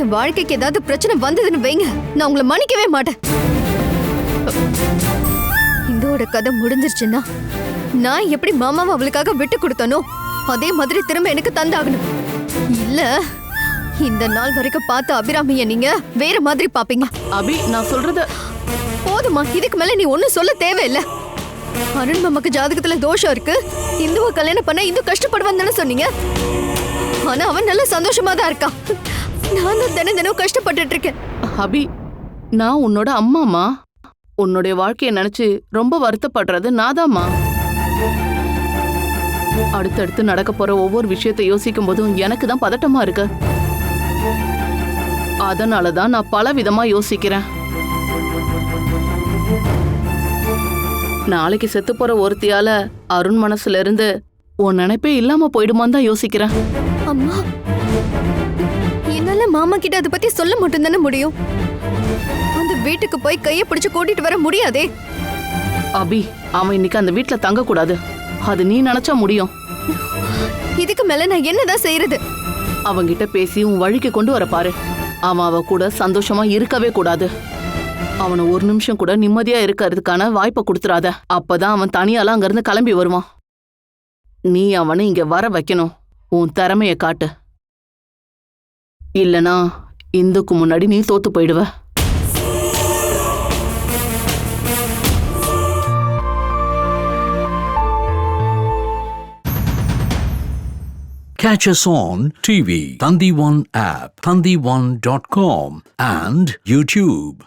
என் வாழ்க்கைக்கு ஏதாவது பிரச்சனை வந்ததுன்னு வைங்க, நான் உங்களை மன்னிக்கவே மாட்டேன். இந்தோட கதை முடிஞ்சிருச்சுன்னா நான் எப்படி மாமாவை அவளுக்காக விட்டு கொடுத்தனோ அதே மாதிரி திரும்ப எனக்கு தந்தாகணும். இல்ல இந்த நாள் வரைக்கும் பார்த்த அபிராமிய நீங்க வேற மாதிரி பாப்பீங்க. அபி, நான் சொல்றத போதுமா? இதுக்கு மேல நீ ஒன்னும் சொல்ல தேவையில்லை. அருண் மாமாக்கு ஜாதகத்துல தோஷம் இருக்கு, இந்துவை கல்யாணம் பண்ண இந்து கஷ்டப்படுவான்னு தானே சொன்னீங்க. ஆனா அவன் நல்ல சந்தோஷமா தான் இருக்கான். நான் தான் தினம் தினம் கஷ்டப்பட்டுட்டு இருக்கேன். அபி, நான் உன்னோட அம்மாமா. உன்னுடைய வாழ்க்கைய நினைச்சு ரொம்ப வருத்தப்படுறது நாதாம்மா. அடுத்தடுத்து நடக்க போற ஒவ்வொரு விஷயத்தை யோசிக்கும் போதும் எனக்கு தான் பதட்டமா இருக்கு. அதனாலதான் நான் பல விதமா யோசிக்கிறேன். நாளைக்கு செத்து போற ஒருத்தியால அருண் மனசுல இருந்து உன் நினைப்பே இல்லாம போயிடுமான்னு தான் யோசிக்கிறேன். அம்மா, என்னால மாமா கிட்ட அதை பத்தி சொல்ல மட்டும் தானே முடியும். அந்த வீட்டுக்கு போய் கையை பிடிச்சு கூட்டிட்டு வர முடியாதே. அபி, அவன் இன்னைக்கு அந்த வீட்டுல தங்க கூடாது. அது நீ நினைச்சா முடியும். இதுக்கு மேல நான் என்னதான் செய்யறது? அவங்கிட்ட பேசி உன் வழிக்கு கொண்டு வர பாரு. அவன் அவ கூட சந்தோஷமா இருக்கவே கூடாது. அவனை ஒரு நிமிஷம் கூட நிம்மதியா இருக்கிறதுக்கான வாய்ப்பை கொடுத்துறாத. அப்பதான் அவன் தனியால அங்கிருந்து கிளம்பி வருவான். நீ அவனை இங்க வர வைக்கணும். உன் திறமைய காட்டு. இல்லனா இந்துக்கு முன்னாடி நீ தோத்து போயிடுவ. Catch us on TV, Thandivan app, thandivan.com and YouTube.